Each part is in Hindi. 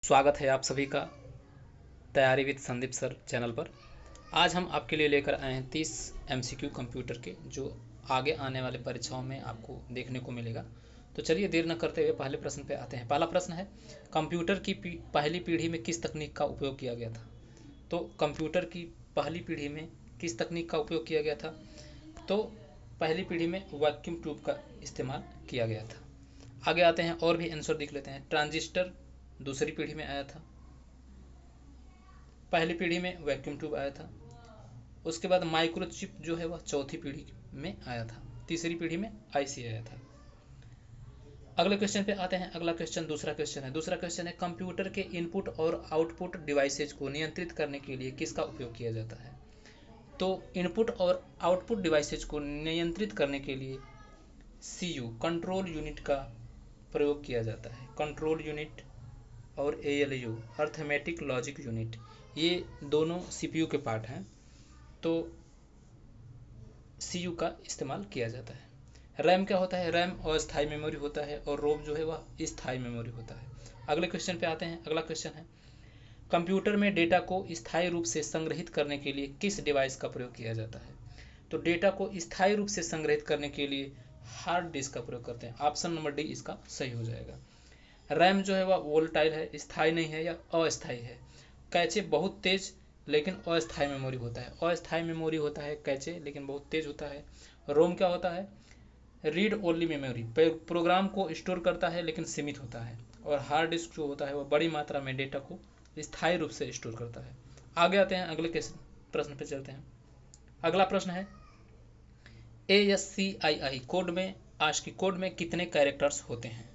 स्वागत है आप सभी का तैयारी विद संदीप सर चैनल पर। आज हम आपके लिए लेकर आए हैं 30 एमसीक्यू कंप्यूटर के, जो आगे आने वाले परीक्षाओं में आपको देखने को मिलेगा। तो चलिए देर न करते हुए पहले प्रश्न पे आते हैं। पहला प्रश्न है, कंप्यूटर की पहली पीढ़ी में किस तकनीक का उपयोग किया गया था? तो कंप्यूटर की पहली पीढ़ी में किस तकनीक का उपयोग किया गया था? तो पहली पीढ़ी में वैक्यूम ट्यूब का इस्तेमाल किया गया था। आगे आते हैं और भी आंसर देख लेते हैं। ट्रांजिस्टर दूसरी पीढ़ी में आया था, पहली पीढ़ी में वैक्यूम ट्यूब आया था। उसके बाद माइक्रोचिप जो है वह चौथी पीढ़ी में आया था, तीसरी पीढ़ी में आईसी आया था। अगले क्वेश्चन पे आते हैं। अगला क्वेश्चन दूसरा क्वेश्चन है, कंप्यूटर के इनपुट और आउटपुट डिवाइसेज को नियंत्रित करने के लिए किसका उपयोग किया जाता है? तो इनपुट और आउटपुट डिवाइसेज को नियंत्रित करने के लिए सीयू कंट्रोल यूनिट का प्रयोग किया जाता है। कंट्रोल यूनिट और एएलयू अर्थमेटिक लॉजिक यूनिट, ये दोनों सीपीयू के पार्ट हैं, तो सीयू का इस्तेमाल किया जाता है। रैम क्या होता है? रैम अस्थायी मेमोरी होता है और रोम जो है वह स्थायी मेमोरी होता है। अगले क्वेश्चन पे आते हैं। अगला क्वेश्चन है, कंप्यूटर में डेटा को स्थायी रूप से संग्रहित करने के लिए किस डिवाइस का प्रयोग किया जाता है? तो डेटा को स्थायी रूप से संग्रहित करने के लिए हार्ड डिस्क का प्रयोग करते हैं। ऑप्शन नंबर डी इसका सही हो जाएगा। रैम जो है वह वोलेटाइल है, स्थायी नहीं है या अस्थायी है। कैचे बहुत तेज लेकिन अस्थायी मेमोरी होता है। अस्थायी मेमोरी होता है कैचे, लेकिन बहुत तेज होता है। रोम क्या होता है? रीड ओनली मेमोरी, प्रोग्राम को स्टोर करता है लेकिन सीमित होता है। और हार्ड डिस्क जो होता है वह बड़ी मात्रा में डेटा को स्थायी रूप से स्टोर करता है। आगे आते हैं, अगले प्रश्न पे चलते हैं। अगला प्रश्न है, ASCII कोड में ASCII कोड में कितने कैरेक्टर्स होते हैं?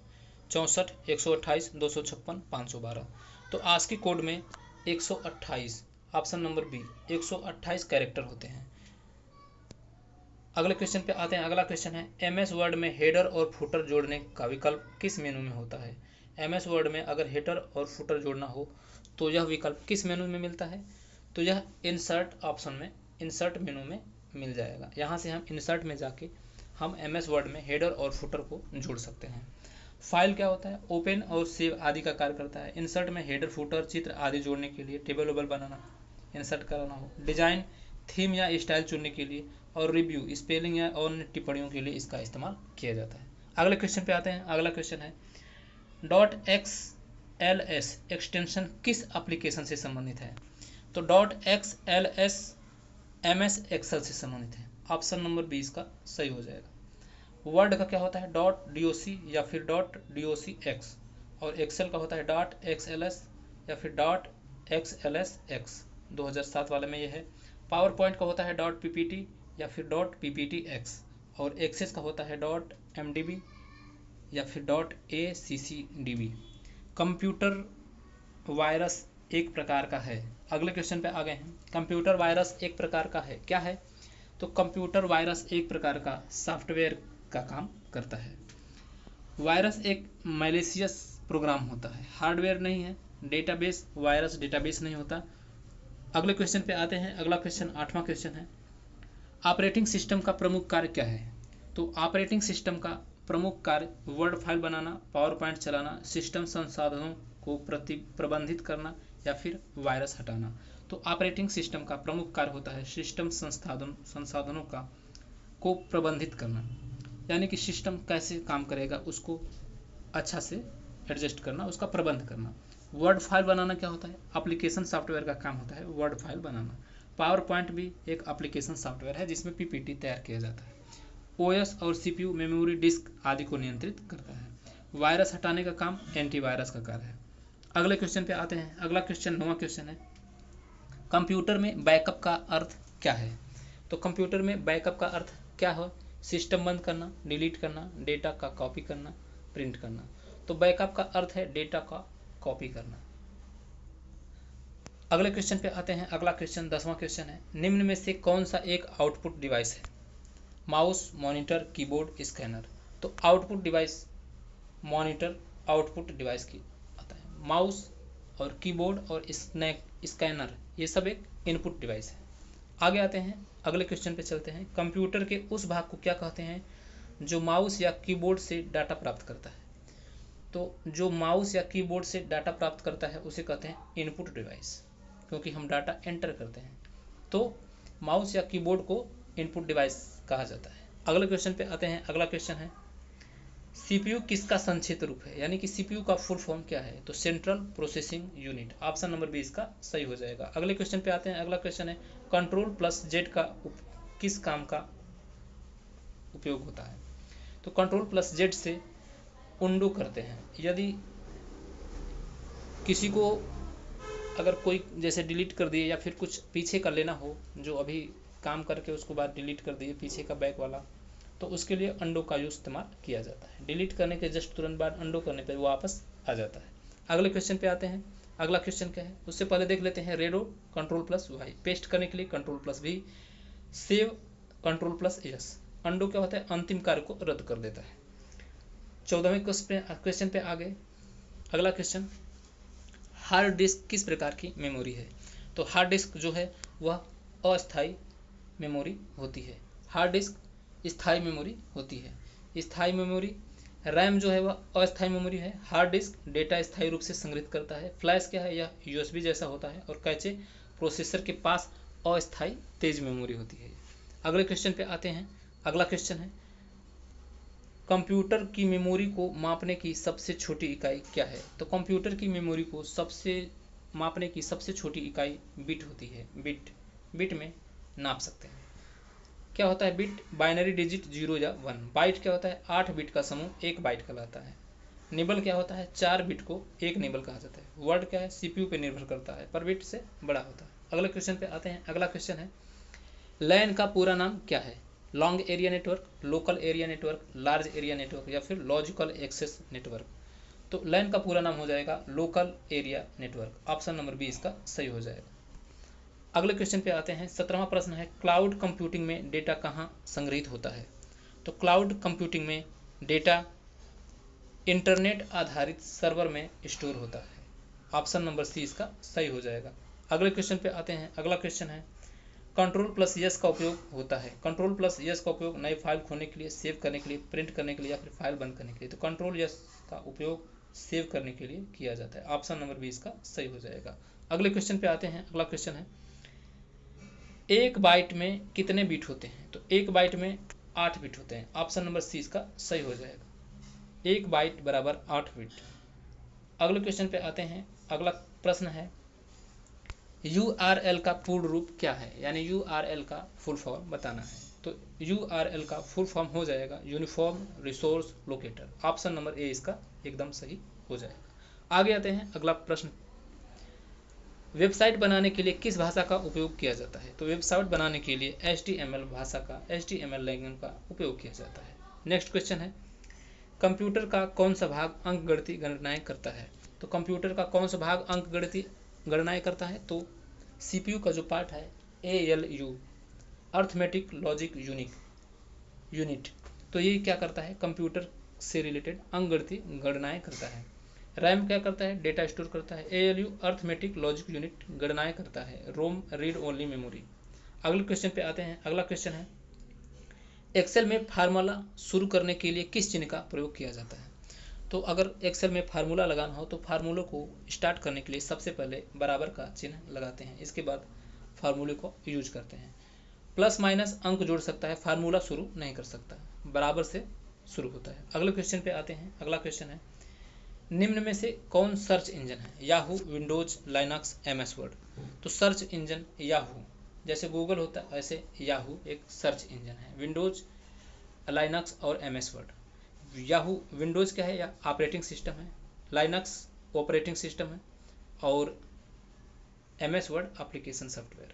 64, 128, 256, 512। तो ASCII कोड में 128, ऑप्शन नंबर बी 128 कैरेक्टर होते हैं। अगले क्वेश्चन पे आते हैं। अगला क्वेश्चन है, MS वर्ड में हेडर और फुटर जोड़ने का विकल्प किस मेनू में होता है? MS वर्ड में अगर हेडर और फुटर जोड़ना हो तो यह विकल्प किस मेनू में मिलता है? तो यह इंसर्ट ऑप्शन में, इंसर्ट मेनू में मिल जाएगा। यहाँ से हम इंसर्ट में जाके हम MS वर्ड में हेडर और फुटर को जोड़ सकते हैं। फाइल क्या होता है? ओपन और सेव आदि का कार्य करता है। इंसर्ट में हेडर, फुटर, चित्र आदि जोड़ने के लिए, टेबल वेबल बनाना, इंसर्ट कराना हो, डिजाइन, थीम या स्टाइल चुनने के लिए, और रिव्यू, स्पेलिंग या अन्य टिप्पणियों के लिए इसका इस्तेमाल किया जाता है। अगले क्वेश्चन पे आते हैं। अगला क्वेश्चन है, .xls एक्सटेंशन किस एप्लीकेशन से संबंधित है? तो .xls MS एक्सेल से संबंधित है। ऑप्शन नंबर बी इसका सही हो जाएगा। वर्ड का क्या होता है? .doc या फिर .docx, और एक्सेल का होता है .xls या फिर .xlsx, 2007 वाले में ये है। पावर पॉइंट का होता है .ppt या फिर .pptx, और एक्सेस का होता है .mdb या फिर .accdb। कंप्यूटर वायरस एक प्रकार का है। अगले क्वेश्चन पे आ गए हैं। कंप्यूटर वायरस एक प्रकार का है, क्या है? तो कंप्यूटर वायरस एक प्रकार का सॉफ्टवेयर का काम करता है। वायरस एक मैलिशियस प्रोग्राम होता है, हार्डवेयर नहीं है। डेटाबेस, वायरस डेटाबेस नहीं होता। अगले क्वेश्चन पे आते हैं। अगला क्वेश्चन 8वां क्वेश्चन है, ऑपरेटिंग सिस्टम का प्रमुख कार्य क्या है? तो ऑपरेटिंग सिस्टम का प्रमुख कार्य वर्ड फाइल बनाना, पावर पॉइंट चलाना, सिस्टम संसाधनों को प्रबंधित करना या फिर वायरस हटाना। तो ऑपरेटिंग सिस्टम का प्रमुख कार्य होता है सिस्टम संसाधनों को प्रबंधित करना, यानी कि सिस्टम कैसे काम करेगा उसको अच्छा से एडजस्ट करना, उसका प्रबंध करना। वर्ड फाइल बनाना क्या होता है? एप्लीकेशन सॉफ्टवेयर का काम होता है वर्ड फाइल बनाना। पावर पॉइंट भी एक एप्लीकेशन सॉफ्टवेयर है जिसमें पीपीटी तैयार किया जाता है। ओएस और सीपीयू, मेमोरी, डिस्क आदि को नियंत्रित करता है। वायरस हटाने का काम एंटीवायरस का कार्य है। अगले क्वेश्चन पे आते हैं। अगला क्वेश्चन 9वां क्वेश्चन है, कंप्यूटर में बैकअप का अर्थ क्या है? तो कंप्यूटर में बैकअप का अर्थ क्या है? सिस्टम बंद करना, डिलीट करना, डेटा का कॉपी करना, प्रिंट करना। तो बैकअप का अर्थ है डेटा का कॉपी करना। अगले क्वेश्चन पे आते हैं। अगला क्वेश्चन 10वां क्वेश्चन है, निम्न में से कौन सा एक आउटपुट डिवाइस है? Mouse, monitor, keyboard, scanner. तो output device monitor output device की आता है। माउस और कीबोर्ड और स्कैनर ये सब एक इनपुट डिवाइस है। आगे आते हैं, अगले क्वेश्चन पे चलते हैं। कंप्यूटर के उस भाग को क्या कहते हैं जो माउस या कीबोर्ड से डाटा प्राप्त करता है? तो जो माउस या कीबोर्ड से डाटा प्राप्त करता है उसे कहते हैं इनपुट डिवाइस, क्योंकि हम डाटा एंटर करते हैं, तो माउस या कीबोर्ड को इनपुट डिवाइस कहा जाता है। अगले क्वेश्चन पे आते हैं। अगला क्वेश्चन है सीपीयू किसका संक्षिप्त रूप है, यानी कि सीपीयू का फुल फॉर्म क्या है, तो central processing unit. Option number 20 का सही हो जाएगा। अगले क्वेश्चन पे आते हैं। अगला क्वेश्चन है कंट्रोल प्लस जेड का किस काम का उपयोग होता है, तो कंट्रोल प्लस जेड से उंडो करते हैं। यदि किसी को अगर कोई जैसे डिलीट कर दिए या फिर कुछ पीछे कर लेना हो, जो अभी काम करके उसको बाद डिलीट कर दिए पीछे का बैक वाला, तो उसके लिए अंडो का यूज इस्तेमाल किया जाता है। डिलीट करने के जस्ट तुरंत बाद अंडो करने पर वो वापस आ जाता है। अगले क्वेश्चन पे आते हैं। अगला क्वेश्चन क्या है, उससे पहले देख लेते हैं। Redo control plus Y, paste करने के लिए control plus V, save control plus S. Undo क्या होता है, अंतिम कार्य को रद्द कर देता है। 14वें क्वेश्चन पे आगे। अगला क्वेश्चन, हार्ड डिस्क किस प्रकार की मेमोरी है, तो हार्ड डिस्क जो है वह अस्थायी मेमोरी होती है। हार्ड डिस्क स्थायी मेमोरी होती है। स्थायी मेमोरी, रैम जो है वह अस्थायी मेमोरी है। हार्ड डिस्क डेटा स्थायी रूप से संग्रहित करता है। फ्लैश क्या है, यह यूएसबी जैसा होता है। और कैचे प्रोसेसर के पास अस्थायी तेज मेमोरी होती है। अगले क्वेश्चन पे आते हैं। अगला क्वेश्चन है कंप्यूटर की मेमोरी को मापने की सबसे छोटी इकाई क्या है, तो कंप्यूटर की मेमोरी को मापने की सबसे छोटी इकाई बिट होती है। बिट में नाप सकते हैं। क्या होता है बिट, बाइनरी डिजिट 0 या 1। बाइट क्या होता है, 8 बिट का समूह 1 बाइट कहलाता है। निबल क्या होता है, 4 बिट को 1 निबल कहा जाता है। वर्ड क्या है, सीपीयू पे निर्भर करता है, पर बिट से बड़ा होता है। अगले क्वेश्चन पे आते हैं। अगला क्वेश्चन है लैन का पूरा नाम क्या है, long area network, local area network, large area network या फिर लॉजिकल एक्सेस नेटवर्क। तो लैन का पूरा नाम हो जाएगा local area network. Option number 20 का सही हो जाएगा। अगले क्वेश्चन पे आते हैं। 17वां प्रश्न है क्लाउड कंप्यूटिंग में डेटा कहाँ संग्रहित होता है, तो क्लाउड कंप्यूटिंग में डेटा इंटरनेट आधारित सर्वर में स्टोर होता है। ऑप्शन नंबर सी इसका सही हो जाएगा। अगले क्वेश्चन पे आते हैं। अगला क्वेश्चन है कंट्रोल प्लस यस का उपयोग होता है। कंट्रोल प्लस यस का उपयोग नई फाइल खोलने के लिए, सेव करने के लिए, प्रिंट करने के लिए या फिर फाइल बंद करने के लिए। तो कंट्रोल यस का उपयोग सेव करने के लिए किया जाता है। ऑप्शन नंबर 20 का सही हो जाएगा। अगले क्वेश्चन पे आते हैं। अगला क्वेश्चन है एक बाइट में कितने बिट होते हैं, तो एक बाइट में 8 बिट होते हैं। ऑप्शन नंबर सी इसका सही हो जाएगा। एक बाइट बराबर 8 बिट। अगले क्वेश्चन पे आते हैं। अगला प्रश्न है URL का पूर्ण रूप क्या है, यानी URL का फुल फॉर्म बताना है। तो URL का फुल फॉर्म हो जाएगा uniform resource locator. Option number A इसका एकदम सही हो जाएगा। आगे आते हैं। अगला प्रश्न, वेबसाइट बनाने के लिए किस भाषा का उपयोग किया जाता है, तो वेबसाइट बनाने के लिए HTML भाषा का, HTML लैंग्वेज का उपयोग किया जाता है। नेक्स्ट क्वेश्चन है कंप्यूटर का कौन सा भाग अंकगणितीय गणनाएं करता है, तो कंप्यूटर का कौन सा भाग अंकगणितीय गणनाएं करता है, तो CPU का जो पार्ट है ALU, अर्थमेटिक लॉजिक यूनिट, तो ये क्या करता है, कंप्यूटर से रिलेटेड अंकगणितीय गणनाएं करता है। रैम क्या करता है, डेटा स्टोर करता है। ALU अर्थमेटिक लॉजिक यूनिट गणनाएं करता है। रोम रीड ओनली मेमोरी। अगले क्वेश्चन पे आते हैं। अगला क्वेश्चन है एक्सेल में फार्मूला शुरू करने के लिए किस चिन्ह का प्रयोग किया जाता है, तो अगर एक्सेल में फार्मूला लगाना हो तो फार्मूले को स्टार्ट करने के लिए सबसे पहले बराबर का चिन्ह लगाते हैं, इसके बाद फार्मूले को यूज करते हैं। प्लस माइनस अंक जोड़ सकता है, फार्मूला शुरू नहीं कर सकता, बराबर से शुरू होता है। अगले क्वेश्चन पे आते हैं। अगला क्वेश्चन है निम्न में से कौन सर्च इंजन है, Yahoo, Windows, Linux, MS word. तो सर्च इंजन याहू, जैसे गूगल होता है ऐसे याहू एक सर्च इंजन है। विंडोज, लाइनक्स और MS वर्ड। याहू विंडोज क्या है, या ऑपरेटिंग सिस्टम है। लाइनक्स ऑपरेटिंग सिस्टम है और MS वर्ड एप्लीकेशन सॉफ्टवेयर।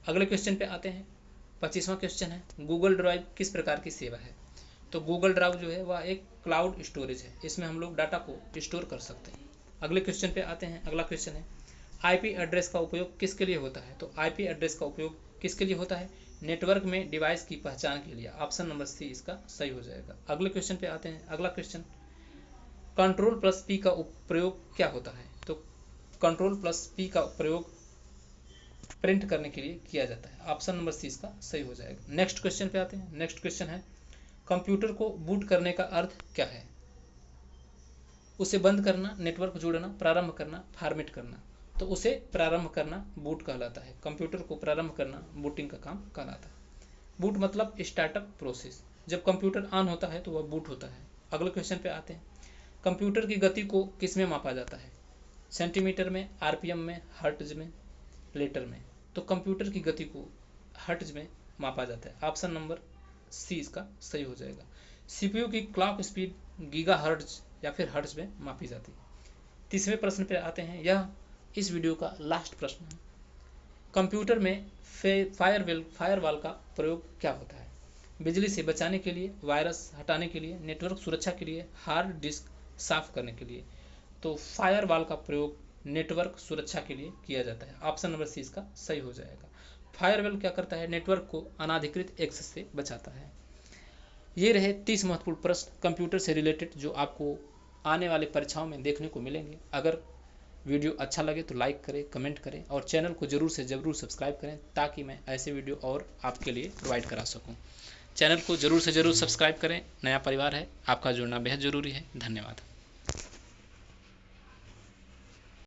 अगले क्वेश्चन पे आते हैं। 25वां क्वेश्चन है गूगल ड्राइव किस प्रकार की सेवा है, तो गूगल ड्राइव जो है वह एक क्लाउड स्टोरेज है, इसमें हम लोग डाटा को स्टोर कर सकते हैं। अगले क्वेश्चन पे आते हैं। अगला क्वेश्चन है IP एड्रेस का उपयोग किसके लिए होता है, तो IP एड्रेस का उपयोग किसके लिए होता है, नेटवर्क में डिवाइस की पहचान के लिए। ऑप्शन नंबर सी इसका सही हो जाएगा। अगले क्वेश्चन पे आते हैं। अगला क्वेश्चन कंट्रोल प्लस P का प्रयोग क्या होता है, तो कंट्रोल प्लस P का प्रयोग प्रिंट करने के लिए किया जाता है। ऑप्शन नंबर सी इसका सही हो जाएगा। नेक्स्ट क्वेश्चन पे आते हैं। नेक्स्ट क्वेश्चन है कंप्यूटर को बूट करने का अर्थ क्या है, उसे बंद करना, नेटवर्क जोड़ना, प्रारंभ करना, फॉर्मेट करना। तो उसे प्रारंभ करना बूट कहलाता है। कंप्यूटर को प्रारंभ करना बूटिंग का काम कहलाता है। बूट मतलब स्टार्टअप प्रोसेस। जब कंप्यूटर ऑन होता है तो वह बूट होता है। अगले क्वेश्चन पे आते हैं। कंप्यूटर की गति को किस में मापा जाता है? सेंटीमीटर में, आरपीएम में, हर्ट्ज में, लीटर में। तो कंप्यूटर की गति को हर्ट्ज में मापा जाता है। ऑप्शन नंबर सी इसका सही हो जाएगा। सीपीयू की क्लॉक स्पीड गीगा हर्ट्ज या फिर हर्ट्ज में मापी जाती है। तीसरे प्रश्न पे आते हैं। यह इस वीडियो का लास्ट प्रश्न है। कंप्यूटर में फायरवॉल का प्रयोग क्या होता है? बिजली से बचाने के लिए, वायरस हटाने के लिए, नेटवर्क सुरक्षा के लिए, हार्ड डिस्क साफ करने के लिए। तो फायरवॉल का प्रयोग नेटवर्क सुरक्षा के लिए किया जाता है। ऑप्शन नंबर सी इसका सही हो जाएगा। फायरवॉल क्या करता है? नेटवर्क को अनाधिकृत एक्सेस से बचाता है। ये रहे 30 महत्वपूर्ण प्रश्न कंप्यूटर से रिलेटेड जो आपको आने वाले परीक्षाओं में देखने को मिलेंगे। अगर वीडियो अच्छा लगे तो लाइक करें, कमेंट करें और चैनल को जरूर से जरूर सब्सक्राइब करें ताकि मैं ऐसे वीडियो और आपके लिए प्रोवाइड करा सकूं। चैनल को जरूर से जरूर सब्सक्राइब करें। नया परिवार है, आपका जुड़ना बेहद ज़रूरी है। धन्यवाद।